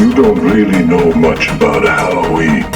You don't really know much about Halloween.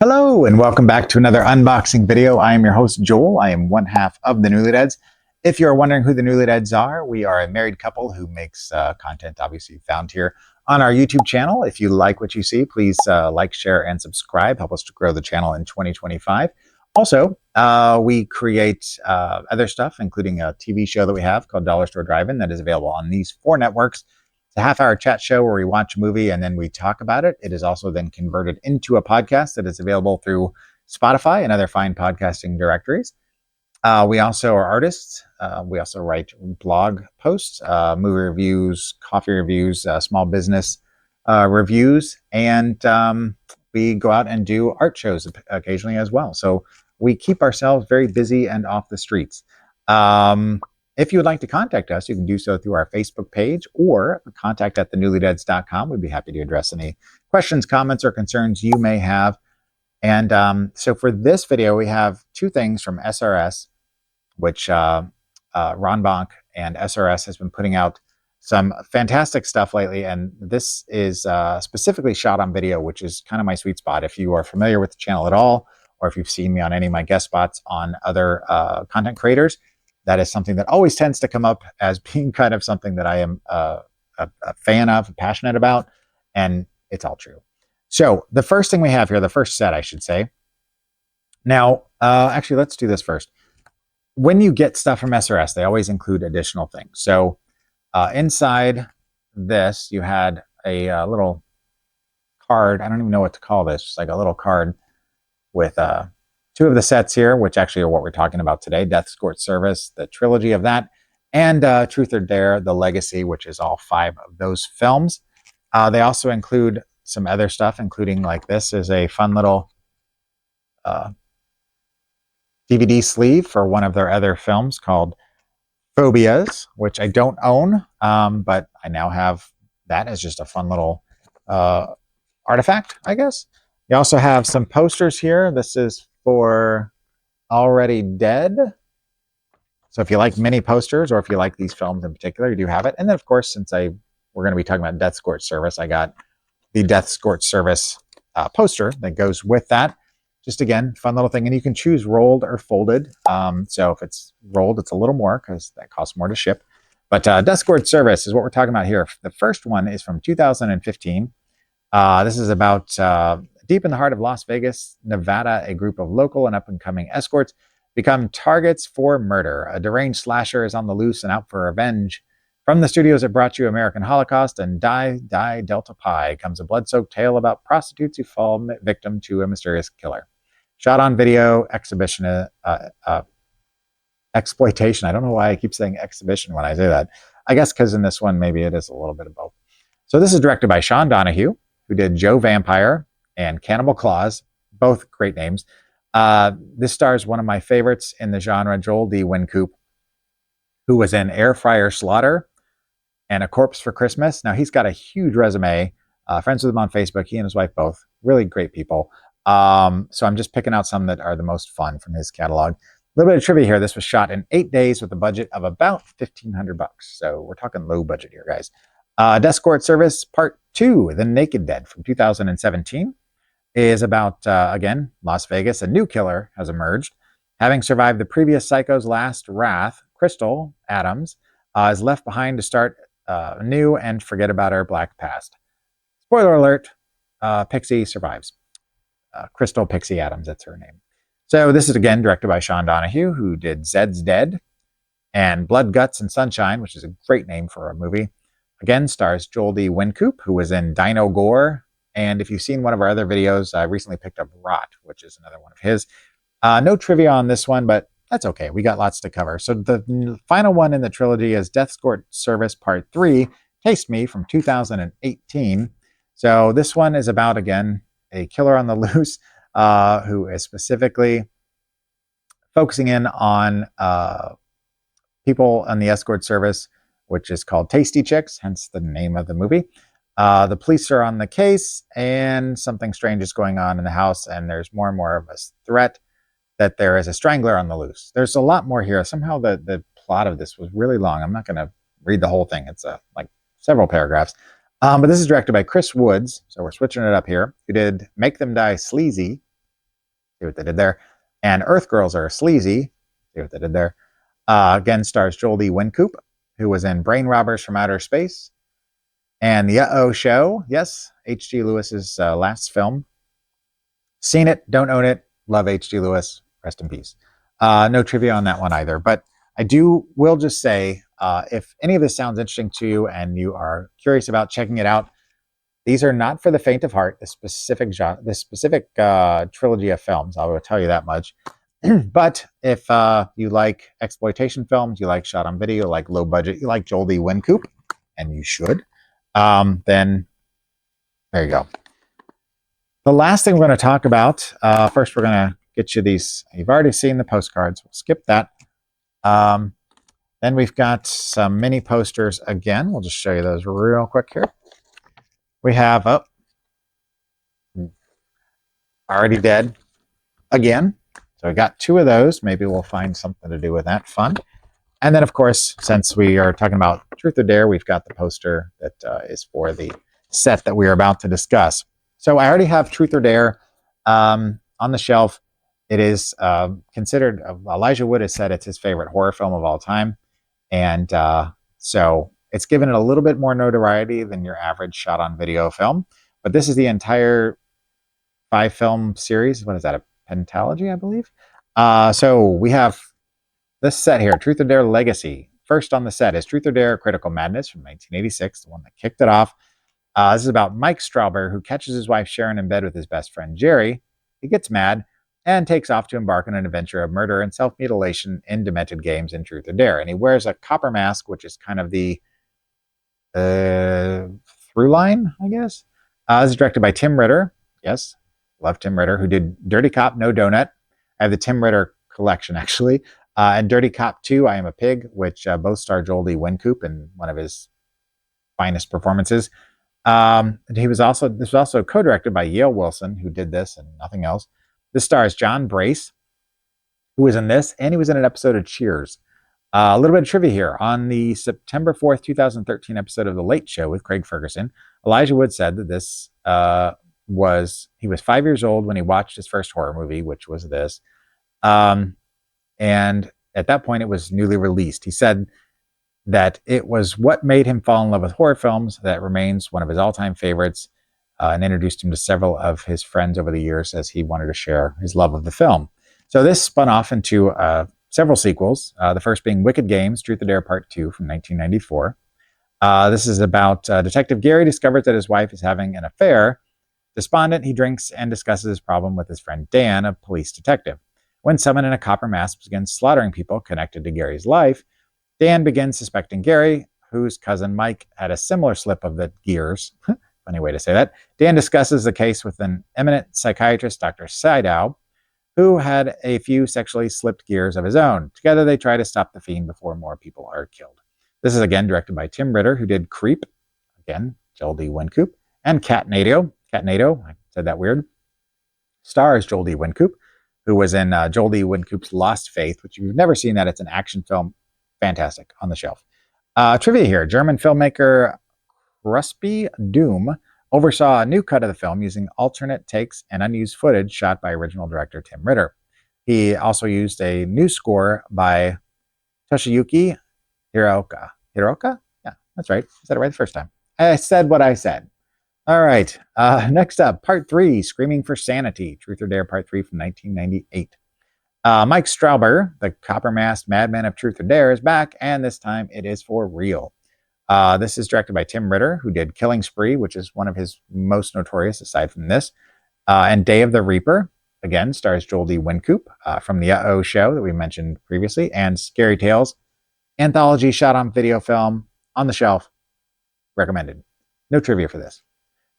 Hello and welcome back to another unboxing video. I am your host Joel. I am one half of the Newlydeads. If you're wondering who the Newlydeads are, we are a married couple who makes content obviously found here on our YouTube channel. If you like what you see, please like, share, and subscribe. Help us to grow the channel in 2025. Also, we create other stuff, including a TV show that we have called Dollar Store Drive-In that is available on these 4 networks. It's a half-hour chat show where we watch a movie and then we talk about it. It is also then converted into a podcast that is available through Spotify and other fine podcasting directories. We also are artists. We also write blog posts, movie reviews, coffee reviews, small business reviews, and we go out and do art shows occasionally as well. So we keep ourselves very busy and off the streets. If you would like to contact us, you can do so through our Facebook page or contact@thenewlydeads.com. We'd be happy to address any questions, comments, or concerns you may have. And so for this video, we have 2 things from SRS, which Ron Bonk and SRS has been putting out some fantastic stuff lately. And this is specifically shot on video, which is kind of my sweet spot. If you are familiar with the channel at all, or if you've seen me on any of my guest spots on other content creators, that is something that always tends to come up as being kind of something that I am a fan of, passionate about, and it's all true. So the first thing we have here, the first set, I should say. Now, actually, let's do this first. When you get stuff from SRS, they always include additional things. So inside this, you had a little card. I don't even know what to call this. Just like a little card with 2 of the sets here, which actually are what we're talking about today: Death-Scort Service, the trilogy of that, and Truth or Dare, the Legacy, which is all 5 of those films. They also include some other stuff, including like this is a fun little DVD sleeve for one of their other films called Phobias, which I don't own, but I now have that as just a fun little artifact, I guess. You also have some posters here. This is for Already Dead. So if you like mini posters, or if you like these films in particular, you do have it. And then, of course, since we're going to be talking about Death-Scort Service, I got the Death-Scort Service poster that goes with that. Just again, fun little thing. And you can choose rolled or folded. So if it's rolled, it's a little more because that costs more to ship. But Death-Scort Service is what we're talking about here. The first one is from 2015. This is about deep in the heart of Las Vegas, Nevada, a group of local and up-and-coming escorts become targets for murder. A deranged slasher is on the loose and out for revenge. From the studios that brought you American Holocaust and Die Delta Pi comes a blood-soaked tale about prostitutes who fall victim to a mysterious killer. Shot on video, exploitation. I don't know why I keep saying exhibition when I say that. I guess because in this one, maybe it is a little bit of both. So this is directed by Sean Donahue, who did Joe Vampire and Cannibal Claws, both great names. This stars one of my favorites in the genre, Joel D. Wynkoop, who was in Air Fryer Slaughter and A Corpse for Christmas. Now, he's got a huge resume. Friends with him on Facebook. He and his wife both. Really great people. So I'm just picking out some that are the most fun from his catalog. A little bit of trivia here. This was shot in 8 days with a budget of about $1,500. So we're talking low budget here, guys. Death-Scort Service Part 2, The Naked Dead from 2017. Is about, again, Las Vegas. A new killer has emerged. Having survived the previous psycho's last wrath, Crystal Adams is left behind to start new and forget about her black past. Spoiler alert, Pixie survives. Crystal Pixie Adams, that's her name. So this is, again, directed by Sean Donahue, who did Zed's Dead and Blood, Guts, and Sunshine, which is a great name for a movie. Again, stars Joel D. Wynkoop, who was in Dino Gore. And if you've seen one of our other videos, I recently picked up Rot, which is another one of his. No trivia on this one, but that's okay. We got lots to cover. So the final one in the trilogy is Death-Scort Service Part 3, Taste Me, from 2018. So this one is about, again, a killer on the loose who is specifically focusing in on people on the escort service, which is called Tasty Chicks, hence the name of the movie. The police are on the case, and something strange is going on in the house, and there's more and more of a threat that there is a strangler on the loose. There's a lot more here. Somehow the plot of this was really long. I'm not going to read the whole thing. It's like several paragraphs. But this is directed by Chris Woods, so we're switching it up here, who did Make Them Die Sleazy. See what they did there. And Earth Girls Are Sleazy. See what they did there. Again, stars Joel D. Wincoop, who was in Brain Robbers from Outer Space. And The Uh-Oh Show. Yes, H.G. Lewis's last film. Seen it, don't own it. Love H.G. Lewis. Rest in peace. No trivia on that one either. But I will just say, if any of this sounds interesting to you and you are curious about checking it out, these are not for the faint of heart, the specific trilogy of films. I will tell you that much. But if you like exploitation films, you like shot on video, you like low budget, you like Joel D. Wincoop, and you should, then there you go. The last thing we're going to talk about, first we're going to get you these. You've already seen the postcards. We'll skip that. Then we've got some mini posters again. We'll just show you those real quick here. We have Already Dead again. So we got 2 of those. Maybe we'll find something to do with that. Fun. And then, of course, since we are talking about Truth or Dare, we've got the poster that is for the set that we are about to discuss. So I already have Truth or Dare on the shelf. It is considered, Elijah Wood has said it's his favorite horror film of all time. And so it's given it a little bit more notoriety than your average shot on video film. But this is the entire 5-film series. What is that? A pentalogy, I believe. So we have this set here, Truth or Dare Legacy. First on the set is Truth or Dare Critical Madness from 1986, the one that kicked it off. This is about Mike Strauber, who catches his wife Sharon in bed with his best friend Jerry. He gets mad and takes off to embark on an adventure of murder and self-mutilation in demented games in Truth or Dare. And he wears a copper mask, which is kind of the through line, I guess. This is directed by Tim Ritter. Yes, love Tim Ritter, who did Dirty Cop, No Donut. I have the Tim Ritter collection, actually. And Dirty Cop 2, I Am a Pig, which both star Joel D. Wincoop in one of his finest performances. This was also co-directed by Yale Wilson, who did this and nothing else. This stars John Brace, who was in this, and he was in an episode of Cheers. A little bit of trivia here. On the September 4th, 2013 episode of The Late Show with Craig Ferguson, Elijah Wood said that this he was 5 years old when he watched his first horror movie, which was this. And at that point, it was newly released. He said that it was what made him fall in love with horror films. That remains one of his all-time favorites, and introduced him to several of his friends over the years as he wanted to share his love of the film. So this spun off into several sequels, the first being Wicked Games, Truth or Dare Part 2 from 1994. This is about Detective Gary discovers that his wife is having an affair. Despondent, he drinks and discusses his problem with his friend Dan, a police detective. When someone in a copper mask begins slaughtering people connected to Gary's life, Dan begins suspecting Gary, whose cousin Mike had a similar slip of the gears. Funny way to say that. Dan discusses the case with an eminent psychiatrist, Dr. Sydow, who had a few sexually slipped gears of his own. Together, they try to stop the fiend before more people are killed. This is again directed by Tim Ritter, who did Creep, again, Joel D. Wincoop, and Catnado. Catnado, I said that weird. Stars Joel D. Wincoop, who was in Joel D. Wincoop's Lost Faith, which if you've never seen that, it's an action film. Fantastic, on the shelf. Trivia here. German filmmaker Rusby Doom oversaw a new cut of the film using alternate takes and unused footage shot by original director Tim Ritter. He also used a new score by Toshiyuki Hiroka. Hiroka? Yeah, that's right. I said it right the first time. I said what I said. All right. Next up, Part 3, Screaming for Sanity, Truth or Dare Part 3 from 1998. Mike Strauber, the copper-masked madman of Truth or Dare, is back, and this time it is for real. This is directed by Tim Ritter, who did Killing Spree, which is one of his most notorious aside from this, and Day of the Reaper. again, stars Joel D. Wincoop from the Uh-Oh show that we mentioned previously, and Scary Tales, anthology shot on video film, on the shelf, recommended. No trivia for this.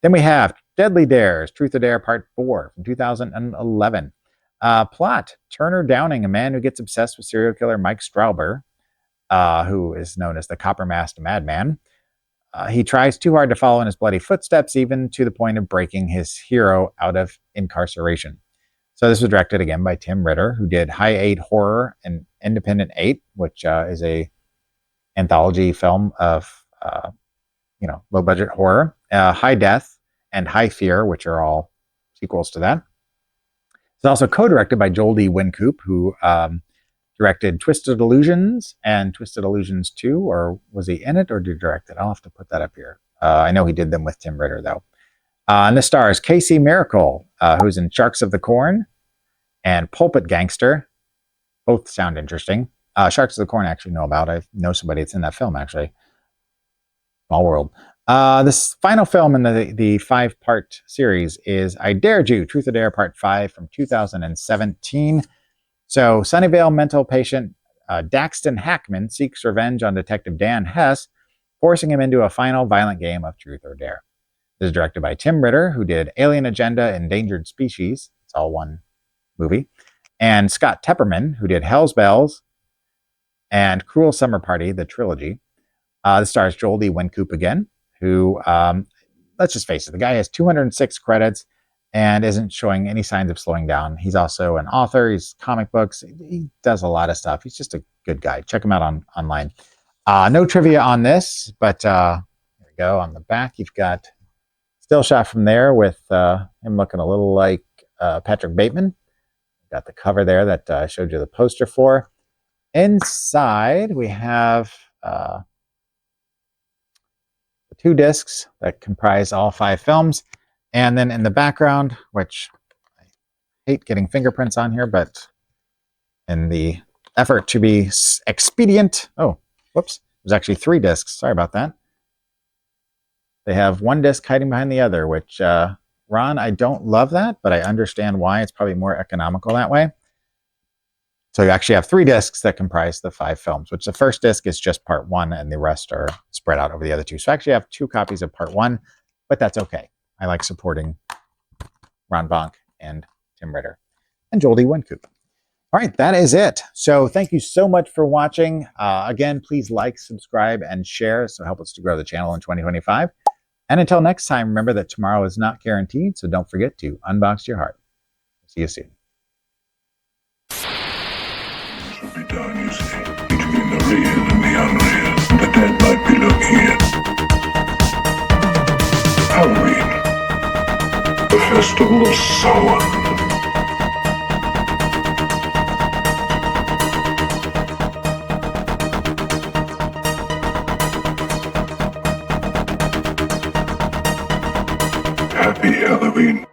Then we have Deadly Dares, Truth or Dare Part 4 from 2011. Plot, Turner Downing, a man who gets obsessed with serial killer Mike Strauber, who is known as the Copper-Masked Madman. He tries too hard to follow in his bloody footsteps, even to the point of breaking his hero out of incarceration. So this was directed again by Tim Ritter, who did High 8 Horror and Independent 8, which is a anthology film of low-budget horror. High Death and High Fear, which are all sequels to that. It's also co-directed by Joel D. Wincoop, who directed Twisted Illusions and Twisted Illusions 2, or was he in it or did he direct it? I'll have to put that up here. I know he did them with Tim Ritter, though. And this stars Casey Miracle, who's in Sharks of the Corn and Pulpit Gangster. Both sound interesting. Sharks of the Corn I actually know about. I know somebody that's in that film, actually. Small world. This final film in the 5-part series is I Dared You, Truth or Dare Part 5 from 2017. So Sunnyvale mental patient Daxton Hackman seeks revenge on Detective Dan Hess, forcing him into a final violent game of Truth or Dare. This is directed by Tim Ritter, who did Alien Agenda, Endangered Species. It's all one movie. And Scott Tepperman, who did Hell's Bells and Cruel Summer Party, the trilogy. This stars Joel D. Wincoop again, who, let's just face it, the guy has 206 credits and isn't showing any signs of slowing down. He's also an author. He's comic books. He does a lot of stuff. He's just a good guy. Check him out online. No trivia on this, but here we go. On the back, you've got still shot from there with him looking a little like Patrick Bateman. Got the cover there that I showed you the poster for. Inside, we have the 2 discs that comprise all 5 films. And then in the background, which I hate getting fingerprints on here, but in the effort to be expedient, whoops, there's actually 3 discs. Sorry about that. They have 1 disc hiding behind the other, which, Ron, I don't love that, but I understand why. It's probably more economical that way. So you actually have 3 discs that comprise the 5 films, which the first disc is just part 1 and the rest are spread out over the other 2. So I actually have 2 copies of part 1, but that's okay. I like supporting Ron Bonk and Tim Ritter and Joel D. Wincoop. All right, that is it. So thank you so much for watching. Again, please like, subscribe, and share. So help us to grow the channel in 2025. And until next time, remember that tomorrow is not guaranteed. So don't forget to unbox your heart. See you soon. Will be done, you see, between the real and the unreal. The dead might be looking in. Halloween, the festival of Samhain. Happy Halloween.